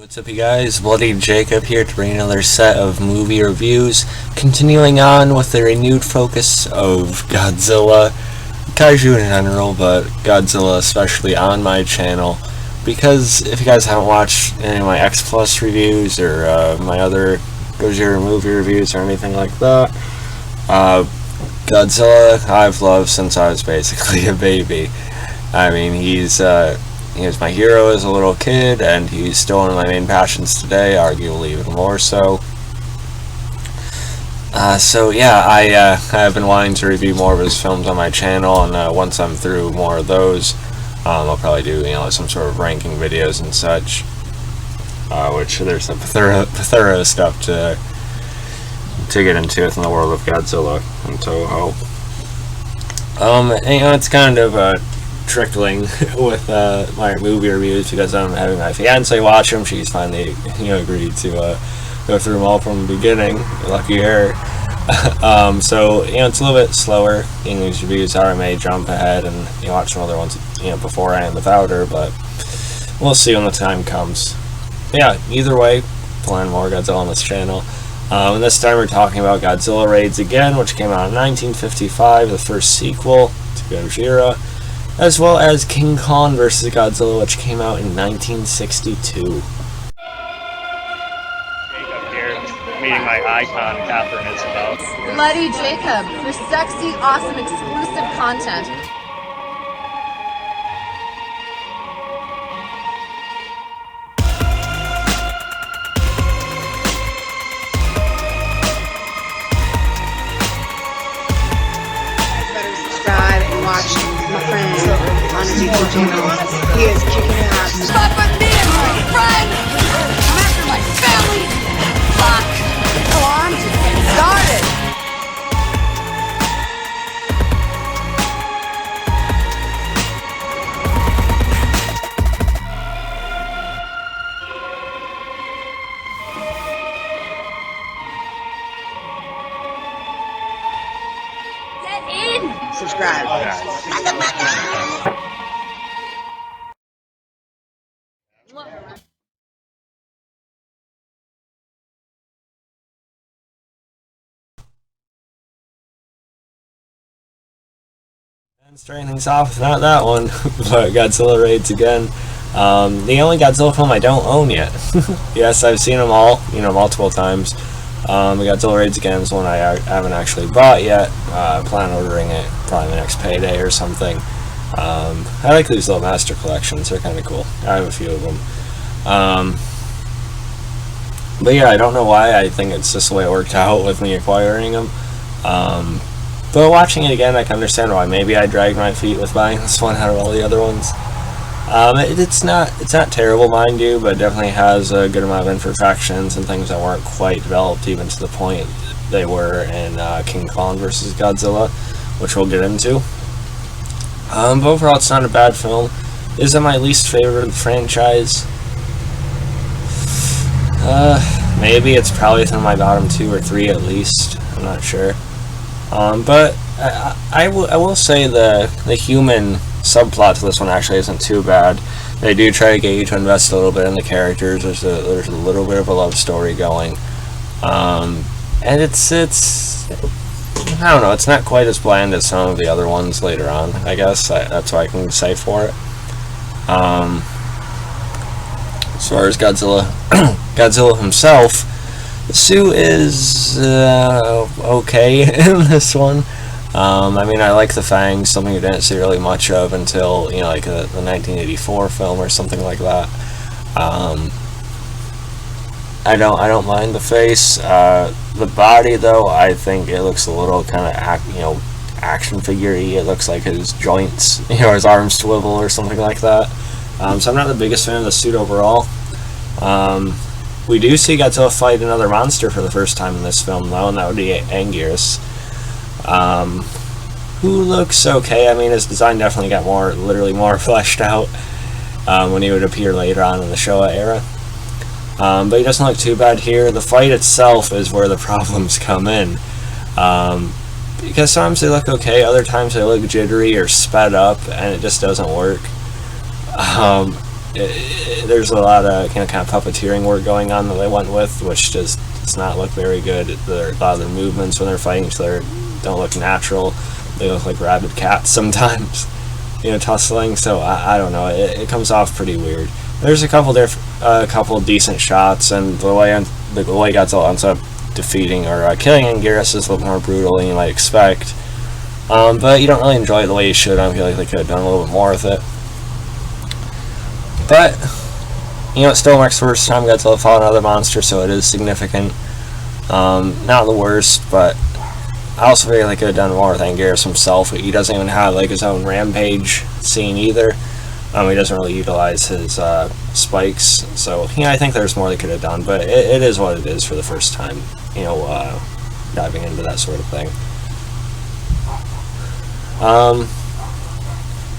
What's up, you guys? Bloody Jacob here to bring another set of movie reviews, continuing on with the renewed focus of Godzilla, kaiju in general, but Godzilla especially on my channel, because if you guys haven't watched any of my X Plus reviews or my other Godzilla movie reviews or anything like that, Godzilla I've loved since I was basically a baby. I mean, he was my hero as a little kid, and he's still one of my main passions today, arguably even more so. So yeah, I have been wanting to review more of his films on my channel, and once I'm through more of those, I'll probably do some sort of ranking videos and such. Which there's some plethora stuff to get into within the world of Godzilla and Toho. It's kind of trickling with my movie reviews because I'm having my fiance watch them. She's finally agreed to go through them all from the beginning. Lucky her. So it's a little bit slower in these reviews. I may jump ahead and watch some other ones before and without her, but we'll see when the time comes. But yeah, either way, plan more Godzilla on this channel. And this time we're talking about Godzilla Raids Again, which came out in 1955, the first sequel to Gojira, as well as King Kong vs. Godzilla, which came out in 1962. Jacob here, meeting my icon, Catherine Isabel. Bloody Jacob, for sexy, awesome, exclusive content. Subscribe and watch my friend on his YouTube channel. He is kicking ass. Fuck with me and my friend! I'm after my family! Fuck! Oh, I'm just getting started! Get in! Subscribe. And starting things off with not that one, but Godzilla Raids Again. The only Godzilla film I don't own yet. Yes, I've seen them all, multiple times. Godzilla Raids Again is one I haven't actually bought yet. I plan on ordering it probably the next payday or something. I like these little master collections, they're kind of cool. I have a few of them. But yeah, I don't know why, I think it's just the way it worked out with me acquiring them. But watching it again, I can understand why maybe I dragged my feet with buying this one out of all the other ones. It's not terrible, mind you, but it definitely has a good amount of imperfections and things that weren't quite developed even to the point they were in King Kong vs. Godzilla, which we'll get into. But overall, it's not a bad film. Is it my least favorite of the franchise? Maybe it's probably within my bottom 2 or 3 at least. I'm not sure. But I will say the human subplot to this one actually isn't too bad. They do try to get you to invest a little bit in the characters. There's a little bit of a love story going, and it's I don't know. It's not quite as bland as some of the other ones later on. I guess that's what I can say for it. As far as Godzilla, Godzilla himself, the suit is okay in this one. I mean, I like the fangs, something you didn't see really much of until like the 1984 film or something like that. I don't mind the face. The body, though, I think it looks a little kind of action figure-y. It looks like his joints, his arms swivel or something like that. So I'm not the biggest fan of the suit overall. We do see Godzilla fight another monster for the first time in this film, though, and that would be Anguirus, who looks okay. I mean, his design definitely got literally more fleshed out when he would appear later on in the Showa era. But he doesn't look too bad here. The fight itself is where the problems come in, because sometimes they look okay, other times they look jittery or sped up, and it just doesn't work. there's a lot of kind of puppeteering work going on that they went with, which just does not look very good. A lot of their movements when they're fighting each other don't look natural. They look like rabid cats sometimes, tussling. So I don't know. It comes off pretty weird. There's a couple decent shots, and the way Godzilla ends up defeating or killing Anguirus is a little more brutal than you might expect. But you don't really enjoy it the way you should. I feel like they could have done a little bit more with it. But it still marks the first time Godzilla fought another monster, so it is significant. Not the worst, but I also feel like they could have done more with Anguirus himself. He doesn't even have like his own rampage scene either. He doesn't really utilize his spikes, so I think there's more they could have done. But it is what it is for the first time. Diving into that sort of thing.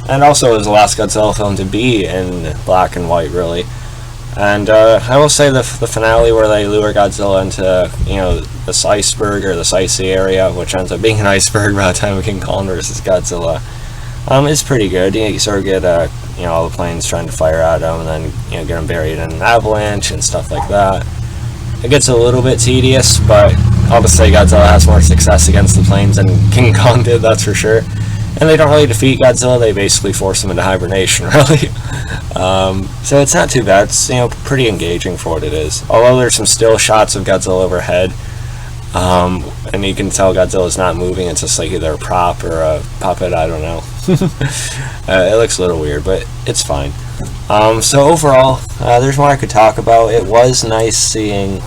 And also it was the last Godzilla film to be in black and white, really. And I will say the finale where they lure Godzilla into this iceberg or this icy area, which ends up being an iceberg by the time of King Kong versus Godzilla, is pretty good. You sort of get all the planes trying to fire at him, and then get him buried in an avalanche and stuff like that. It gets a little bit tedious, but I'll just say Godzilla has more success against the planes than King Kong did, that's for sure. And they don't really defeat Godzilla, they basically force him into hibernation, really. So it's not too bad. It's pretty engaging for what it is. Although there's some still shots of Godzilla overhead, and you can tell Godzilla's not moving, it's just like either a prop or a puppet, I don't know. It looks a little weird, but it's fine. So overall, there's more I could talk about. It was nice seeing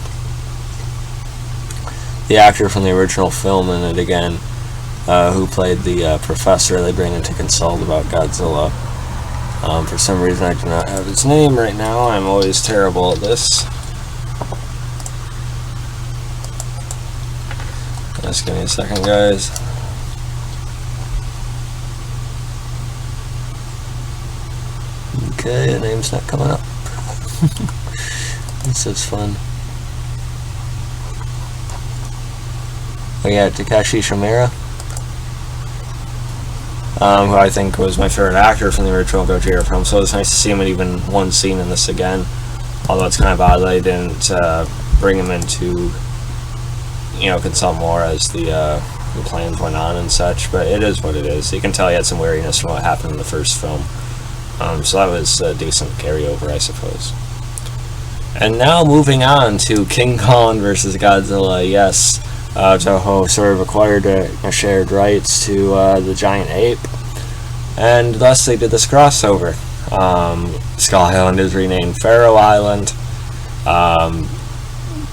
the actor from the original film in it again, who played the professor they bring in to consult about Godzilla. For some reason I do not have his name right now. I'm always terrible at this. Just give me a second, guys. Okay, the name's not coming up. This is fun. Oh yeah, Takashi Shimura, who I think was my favorite actor from the original Godzilla film, so it's nice to see him in even one scene in this again. Although it's kind of odd that they didn't bring him in to, consult more as the plans went on and such, but it is what it is. You can tell he had some wariness from what happened in the first film. So that was a decent carryover, I suppose. And now moving on to King Kong versus Godzilla. Yes, Toho sort of acquired shared rights to the giant ape, and thus they did this crossover. Skull Island is renamed Pharaoh Island.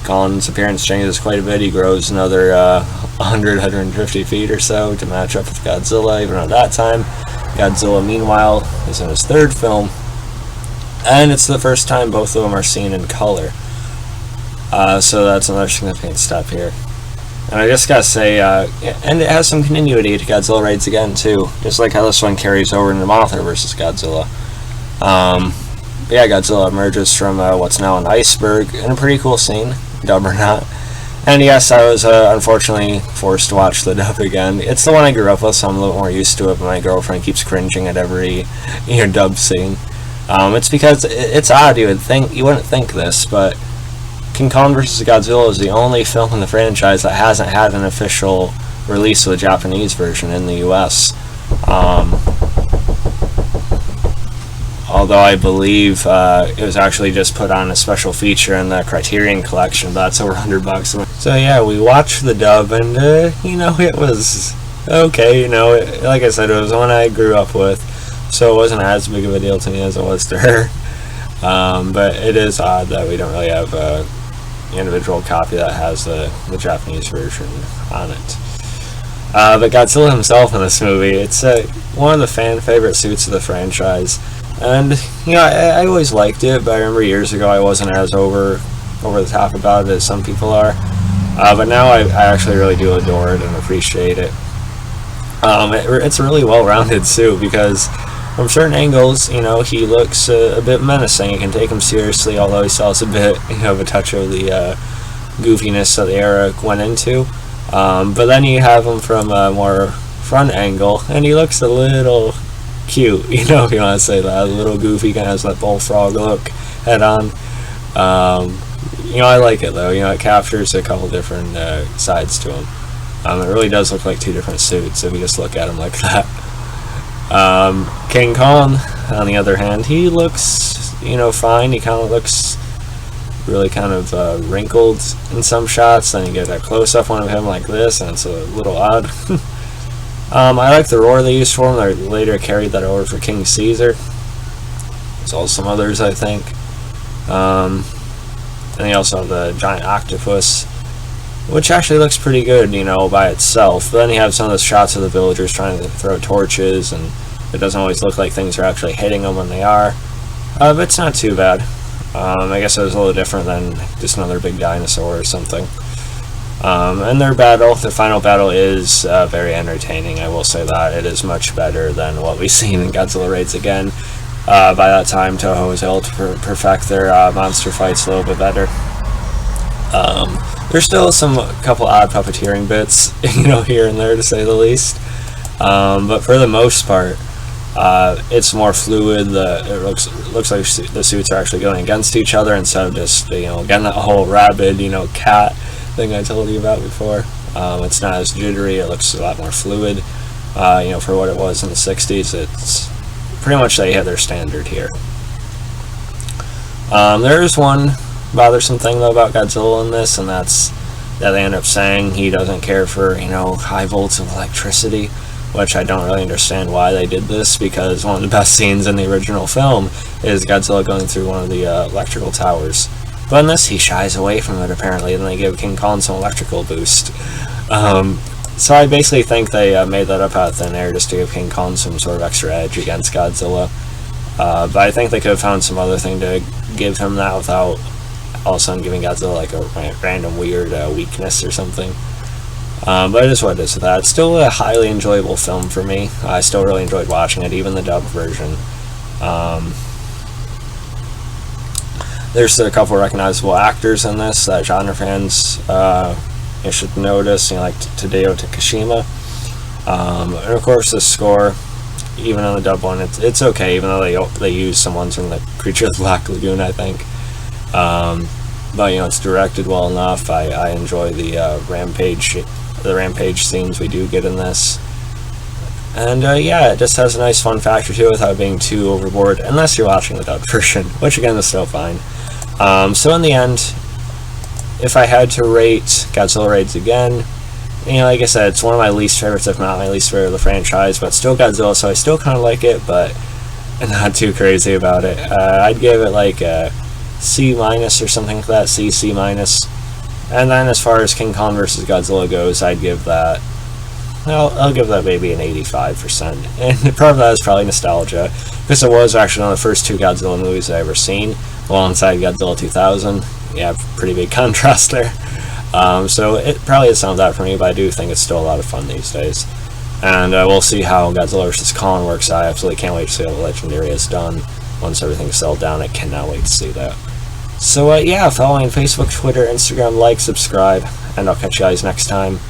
Kong's appearance changes quite a bit. He grows another 150 feet or so to match up with Godzilla, even at that time. Godzilla, meanwhile, is in his third film, and it's the first time both of them are seen in color. So that's another significant step here. And I just gotta say, and it has some continuity to Godzilla Raids Again, too, just like how this one carries over into Mothra versus Godzilla. Yeah, Godzilla emerges from what's now an iceberg in a pretty cool scene, dub or not. And yes, I was unfortunately forced to watch the dub again. It's the one I grew up with, so I'm a little more used to it, but my girlfriend keeps cringing at every dub scene. It's because it's odd, you wouldn't think this, but King Kong vs. Godzilla is the only film in the franchise that hasn't had an official release of the Japanese version in the US. Although I believe it was actually just put on a special feature in the Criterion Collection, but that's over $100. So yeah, we watched the dub, and it was okay. Like I said, it was one I grew up with, so it wasn't as big of a deal to me as it was to her. But it is odd that we don't really have an individual copy that has the Japanese version on it. But Godzilla himself in this movie, it's one of the fan favorite suits of the franchise. And, I always liked it, but I remember years ago I wasn't as over the top about it as some people are. But now I actually really do adore it and appreciate it. It's a really well-rounded suit because from certain angles, he looks a bit menacing. You can take him seriously, although he still has a bit, of a touch of the goofiness that the era went into. But then you have him from a more front angle, and he looks a little cute, you know, if you want to say that. A little goofy, kind of has that bullfrog look head on. You know, I like it though. You know, it captures a couple different sides to him. It really does look like two different suits if you just look at him like that. King Kong, on the other hand, he looks, you know, fine. He kind of looks really kind of wrinkled in some shots. Then you get a close-up one of him like this, and it's a little odd. I like the roar they used for him. They later carried that over for King Caesar. There's also some others, I think. And you also have the giant octopus, which actually looks pretty good, you know, by itself. But then you have some of the shots of the villagers trying to throw torches, and it doesn't always look like things are actually hitting them when they are. But it's not too bad. I guess it was a little different than just another big dinosaur or something. And their final battle is very entertaining, I will say that. It is much better than what we've seen in Godzilla Raids Again. By that time, Toho was able to perfect their monster fights a little bit better. There's still a couple odd puppeteering bits, you know, here and there, to say the least. But for the most part, it's more fluid. It looks like the suits are actually going against each other instead of just, you know, again, that whole rabid, you know, cat thing I told you about before. It's not as jittery. It looks a lot more fluid. You know, for what it was in the 60s, it's pretty much they hit their standard here. There's one bothersome thing though about Godzilla in this, and that's that they end up saying he doesn't care for, you know, high volts of electricity, which I don't really understand why they did this, because one of the best scenes in the original film is Godzilla going through one of the electrical towers. But in this, he shies away from it apparently, and they give King Kong some electrical boost. So I basically think they made that up out of thin air just to give King Kong some sort of extra edge against Godzilla. But I think they could have found some other thing to give him that without all of a sudden giving Godzilla like a random weird weakness or something. But it is what it is with that. It's still a highly enjoyable film for me. I still really enjoyed watching it, even the dubbed version. There's a couple recognizable actors in this that genre fans you should notice, you know, like Tadao Takashima. And of course the score, even on the dub one, it's okay, even though they use some ones from the Creature of the Black Lagoon, I think. But you know, it's directed well enough. I enjoy the rampage scenes we do get in this. And yeah, it just has a nice fun factor to it without being too overboard, unless you're watching the dubbed version, which again is still fine. So in the end, if I had to rate Godzilla Raids Again, you know, like I said, it's one of my least favorites, if not my least favorite of the franchise, but still Godzilla, so I still kind of like it, but I'm not too crazy about it. I'd give it like a C- or something like that, C. And then as far as King Kong vs. Godzilla goes, I'd give that, well, I'll give that maybe an 85%. And part of that is probably nostalgia, because it was actually one of the first two Godzilla movies I've ever seen, alongside Godzilla 2000. Yeah, pretty big contrast there. So it probably is some of that for me, but I do think it's still a lot of fun these days. And we'll see how Godzilla vs. Kong works. I absolutely can't wait to see how the Legendary is done once everything's settled down. I cannot wait to see that. So yeah, follow me on Facebook, Twitter, Instagram, like, subscribe, and I'll catch you guys next time.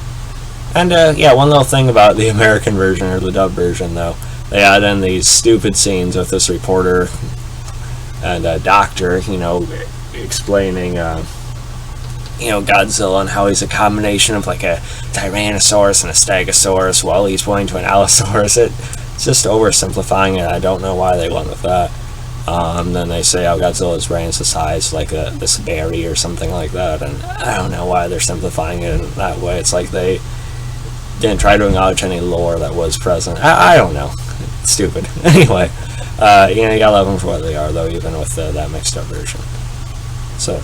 And yeah, one little thing about the American version, or the dub version though, they add in these stupid scenes with this reporter and a doctor, you know, explaining you know, Godzilla and how he's a combination of like a Tyrannosaurus and a Stegosaurus while he's pointing to an Allosaurus. It's just oversimplifying it. I don't know why they went with that. Then they say how Godzilla's brain is the size like this berry or something like that, and I don't know why they're simplifying it in that way. It's like they didn't try to acknowledge any lore that was present. I don't know. It's stupid. Anyway, you know, you gotta love them for what they are, though, even with that mixed up version. So